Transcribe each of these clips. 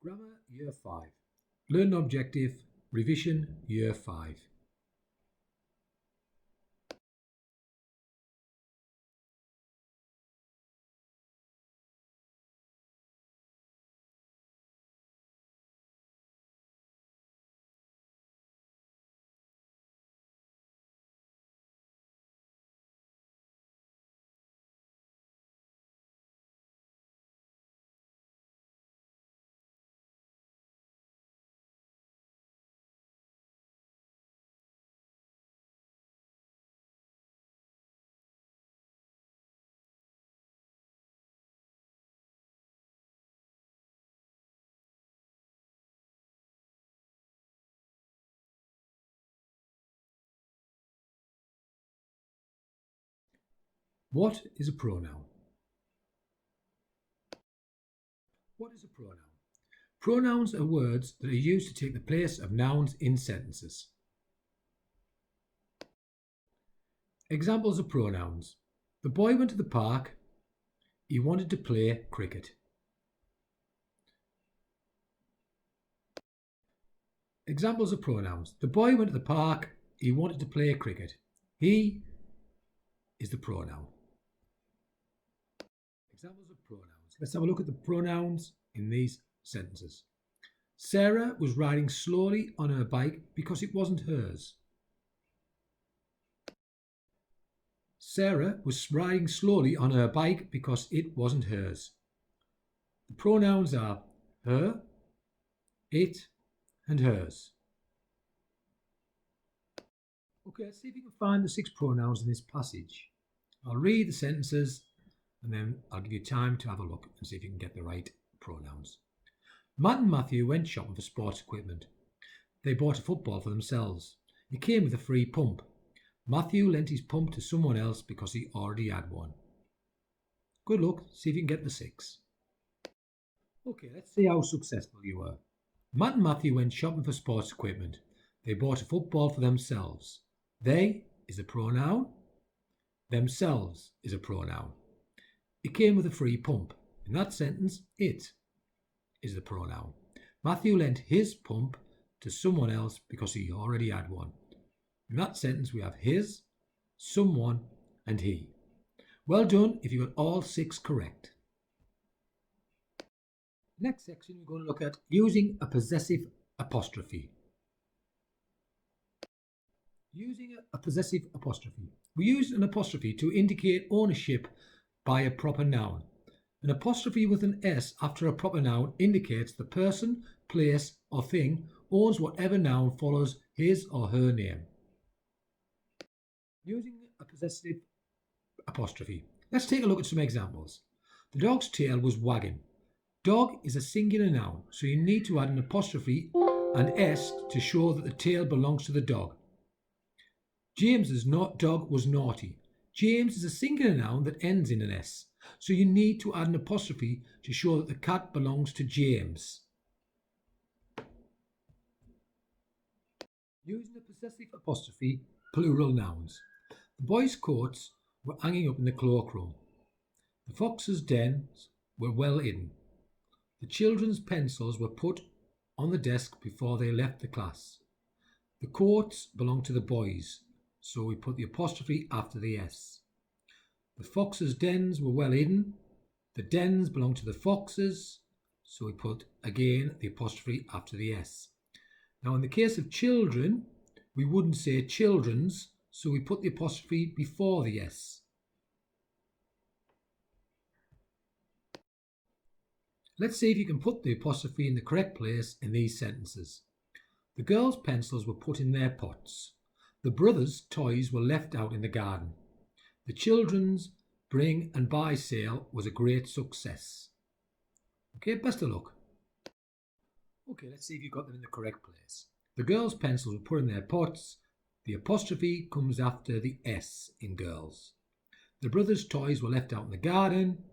Grammar Year 5. Learn Objective Revision Year 5. What is a pronoun? What is a pronoun? Pronouns are words that are used to take the place of nouns in sentences. Examples of pronouns. The boy went to the park. He wanted to play cricket. Examples of pronouns. The boy went to the park. He wanted to play cricket. He is the pronoun. Examples of pronouns. Let's have a look at the pronouns in these sentences. Sarah was riding slowly on her bike because it wasn't hers. Sarah was riding slowly on her bike because it wasn't hers. The pronouns are her, it, and hers. Okay, let's see if you can find the 6 pronouns in this passage. I'll read the sentences and then I'll give you time to have a look and see if you can get the right pronouns. Matt and Matthew went shopping for sports equipment. They bought a football for themselves. It came with a free pump. Matthew lent his pump to someone else because he already had one. Good luck, see if you can get the 6. Okay, let's see how successful you were. Matt and Matthew went shopping for sports equipment. They bought a football for themselves. They is a pronoun. Themselves is a pronoun. It came with a free pump. In that sentence, it is the pronoun. Matthew lent his pump to someone else because he already had one. In that sentence, we have his, someone, and he. Well done if you got all 6 correct. Next section, we're going to look at using a possessive apostrophe. Using a possessive apostrophe. We use an apostrophe to indicate ownership by a proper noun. An apostrophe with an S after a proper noun indicates the person, place, or thing owns whatever noun follows his or her name. Using a possessive apostrophe. Let's take a look at some examples. The dog's tail was wagging. Dog is a singular noun, so you need to add an apostrophe and S to show that the tail belongs to the dog. James's dog was naughty. James is a singular noun that ends in an S, so you need to add an apostrophe to show that the cat belongs to James. Using a possessive apostrophe, plural nouns. The boys' coats were hanging up in the cloakroom. The fox's dens were well hidden. The children's pencils were put on the desk before they left the class. The coats belong to the boys, so we put the apostrophe after the S. The fox's dens were well hidden. The dens belong to the foxes, so we put again the apostrophe after the S. Now in the case of children, we wouldn't say children's, so we put the apostrophe before the S. Let's see if you can put the apostrophe in the correct place in these sentences. The girls' pencils were put in their pots. The brothers' toys were left out in the garden. The children's bring and buy sale was a great success. Okay, best of luck. Okay, let's see if you got them in the correct place. The girls' pencils were put in their pots. The apostrophe comes after the S in girls. The brothers' toys were left out in the garden.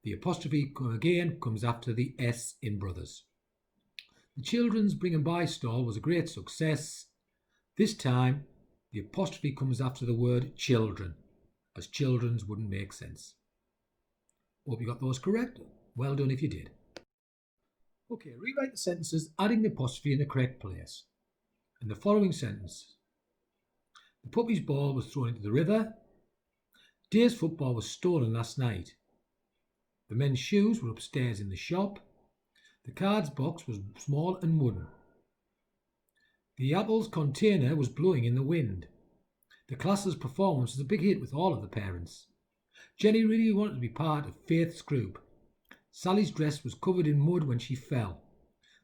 The apostrophe again comes after the S in brothers. The children's bring and buy stall was a great success. This time, the apostrophe comes after the word children, as children's wouldn't make sense. Hope you got those correct. Well done if you did. Okay, rewrite the sentences adding the apostrophe in the correct place. In the following sentence, the puppy's ball was thrown into the river. Dave's football was stolen last night. The men's shoes were upstairs in the shop. The cards box was small and wooden. The apples container was blowing in the wind. The class's performance was a big hit with all of the parents. Jenny really wanted to be part of Faith's group. Sally's dress was covered in mud when she fell.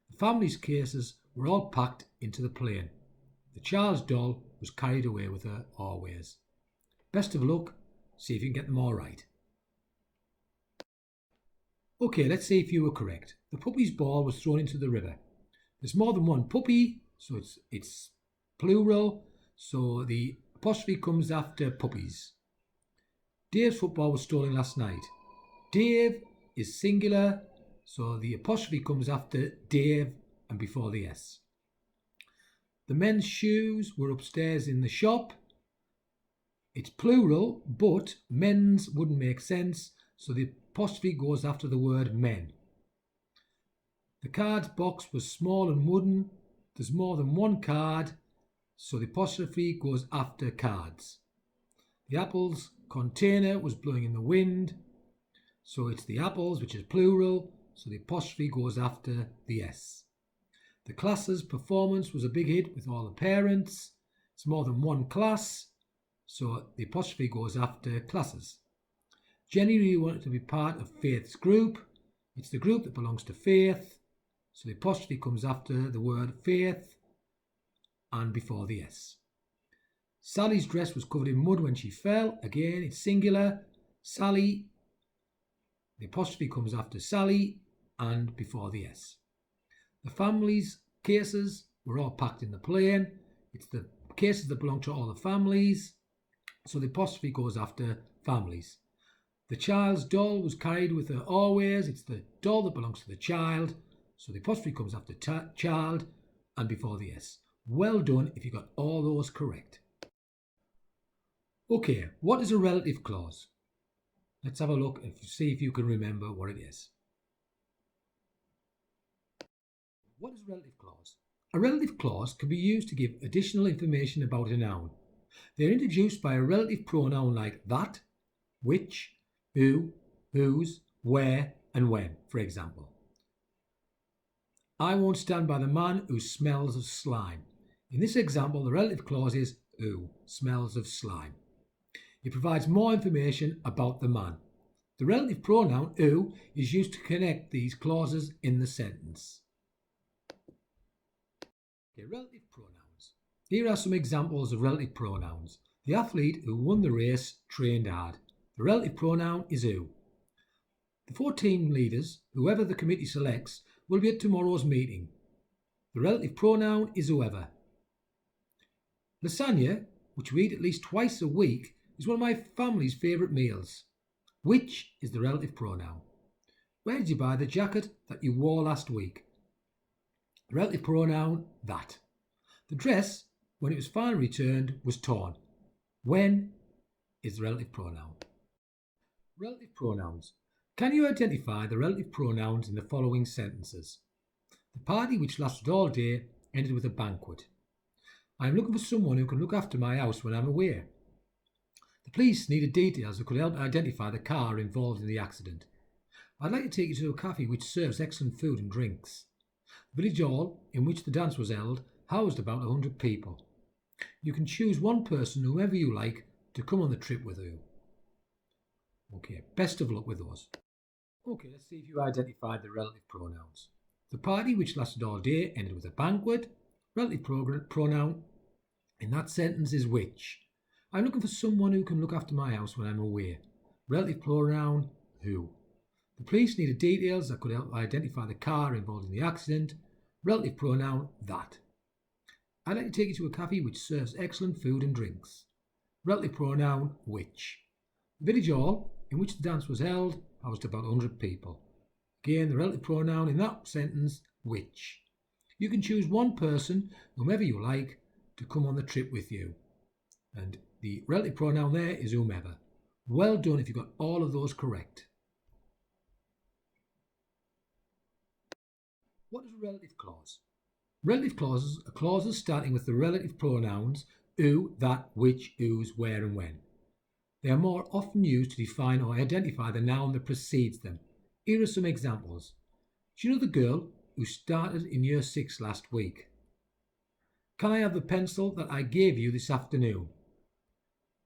The family's cases were all packed into the plane. The child's doll was carried away with her always. Best of luck. See if you can get them all right. Okay, let's see if you were correct. The puppy's ball was thrown into the river. There's more than one puppy, so it's plural, so the apostrophe comes after puppies. Dave's football was stolen last night. Dave is singular, so the apostrophe comes after Dave and before the S. The men's shoes were upstairs in the shop. It's plural, but men's wouldn't make sense, so the apostrophe goes after the word men. The cards box was small and wooden. There's more than one card, so the apostrophe goes after cards. The apples container was blowing in the wind, so it's the apples, which is plural, so the apostrophe goes after the S. The class's performance was a big hit with all the parents. It's more than one class, so the apostrophe goes after classes. Jenny really wanted to be part of Faith's group. It's the group that belongs to Faith, so the apostrophe comes after the word faith and before the S. Sally's dress was covered in mud when she fell. Again, it's singular. Sally, the apostrophe comes after Sally and before the S. The family's cases were all packed in the plane. It's the cases that belong to all the families, so the apostrophe goes after families. The child's doll was carried with her always. It's the doll that belongs to the child, so the apostrophe comes after child and before the S. Well done if you got all those correct. Okay, what is a relative clause? Let's have a look and see if you can remember what it is. What is a relative clause? A relative clause can be used to give additional information about a noun. They are introduced by a relative pronoun like that, which, who, whose, where, and when, for example. I won't stand by the man who smells of slime. In this example, the relative clause is who smells of slime. It provides more information about the man. The relative pronoun who is used to connect these clauses in the sentence. Okay, relative pronouns. Here are some examples of relative pronouns. The athlete who won the race trained hard. The relative pronoun is who. The 4 team leaders, whoever the committee selects, will be at tomorrow's meeting. The relative pronoun is whoever. Lasagna, which we eat at least twice a week, is one of my family's favourite meals. Which is the relative pronoun. Where did you buy the jacket that you wore last week? The relative pronoun that. The dress, when it was finally returned, was torn. When is the relative pronoun. Relative pronouns. Can you identify the relative pronouns in the following sentences? The party which lasted all day ended with a banquet. I am looking for someone who can look after my house when I'm away. The police needed details that could help identify the car involved in the accident. I'd like to take you to a cafe which serves excellent food and drinks. The village hall in which the dance was held housed about 100 people. You can choose one person, whoever you like, to come on the trip with you. Okay, best of luck with those. Okay, let's see if you identified the relative pronouns. The party which lasted all day ended with a banquet. Relative pronoun in that sentence is which. I'm looking for someone who can look after my house when I'm away. Relative pronoun who. The police needed details that could help identify the car involved in the accident. Relative pronoun that. I'd like to take you to a cafe which serves excellent food and drinks. Relative pronoun which. The village hall in which the dance was held housed about 100 people. Again, the relative pronoun in that sentence, which. You can choose one person, whomever you like, to come on the trip with you. And the relative pronoun there is whomever. Well done if you got all of those correct. What is a relative clause? Relative clauses are clauses starting with the relative pronouns who, that, which, whose, where and when. They are more often used to define or identify the noun that precedes them. Here are some examples. Do you know the girl who started in year 6 last week? Can I have the pencil that I gave you this afternoon?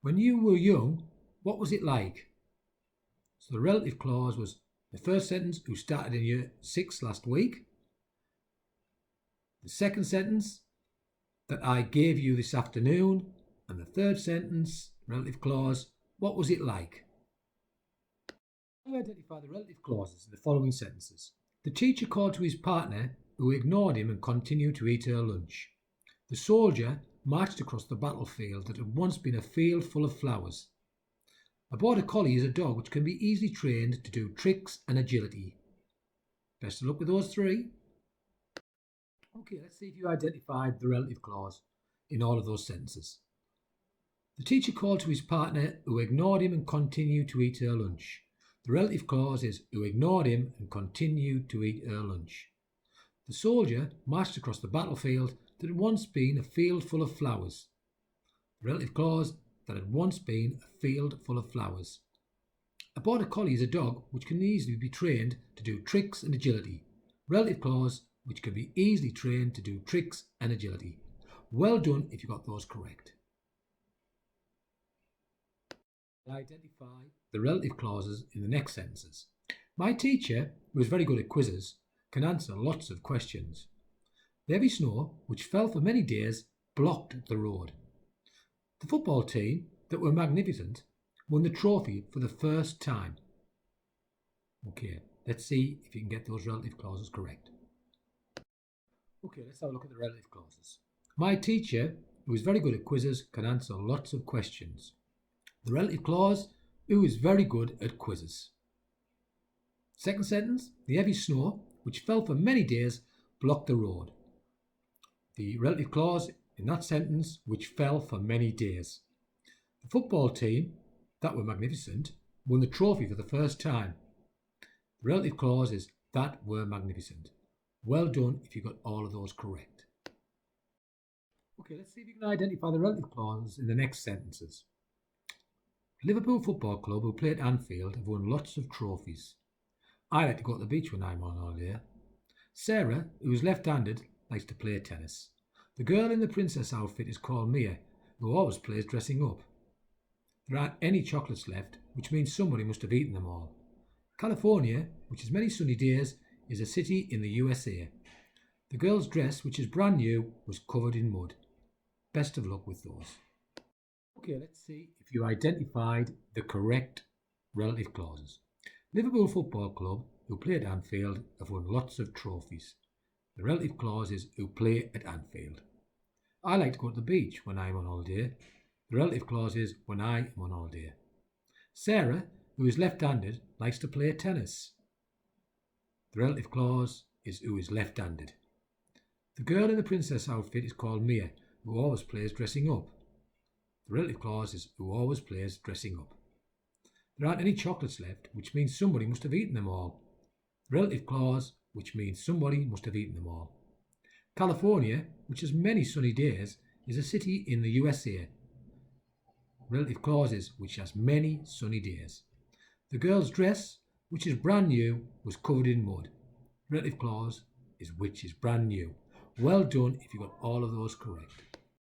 When you were young, what was it like? So the relative clause was the first sentence, who started in year 6 last week. The second sentence, that I gave you this afternoon. And the third sentence, relative clause, what was it like? I identify the relative clauses in the following sentences. The teacher called to his partner, who ignored him and continued to eat her lunch. The soldier marched across the battlefield that had once been a field full of flowers. A border collie is a dog which can be easily trained to do tricks and agility. Best of luck with those three. Okay, let's see if you identified the relative clause in all of those sentences. The teacher called to his partner, who ignored him and continued to eat her lunch. The relative clause is who ignored him and continued to eat her lunch. The soldier marched across the battlefield that had once been a field full of flowers. The relative clause, that had once been a field full of flowers. A border collie is a dog which can easily be trained to do tricks and agility. Relative clause, which can be easily trained to do tricks and agility. Well done if you got those correct. Identify the relative clauses in the next sentences. My teacher, who is very good at quizzes, can answer lots of questions. The heavy snow, which fell for many days, blocked the road. The football team, that were magnificent, won the trophy for the first time. Okay, let's see if you can get those relative clauses correct. Okay, let's have a look at the relative clauses. My teacher, who is very good at quizzes, can answer lots of questions. The relative clause, who is very good at quizzes. Second sentence, the heavy snow, which fell for many days, blocked the road. The relative clause in that sentence, which fell for many days. The football team, that were magnificent, won the trophy for the first time. The relative clause is that were magnificent. Well done if you got all of those correct. Okay, let's see if you can identify the relative clauses in the next sentences. Liverpool Football Club, who play at Anfield, have won lots of trophies. I like to go to the beach when I'm on holiday. Sarah, who is left-handed, likes to play tennis. The girl in the princess outfit is called Mia, who always plays dressing up. There aren't any chocolates left, which means somebody must have eaten them all. California, which has many sunny days, is a city in the USA. The girl's dress, which is brand new, was covered in mud. Best of luck with those. Okay, let's see if you identified the correct relative clauses. Liverpool Football Club, who play at Anfield, have won lots of trophies. The relative clause is who play at Anfield. I like to go to the beach when I'm on holiday. The relative clause is when I am on holiday. Sarah, who is left-handed, likes to play tennis. The relative clause is who is left-handed. The girl in the princess outfit is called Mia, who always plays dressing up. The relative clause is who always plays dressing up. There aren't any chocolates left, which means somebody must have eaten them all. The relative clause, which means somebody must have eaten them all. California, which has many sunny days, is a city in the USA. Relative clause is which has many sunny days. The girl's dress, which is brand new, was covered in mud. Relative clause is which is brand new. Well done if you got all of those correct.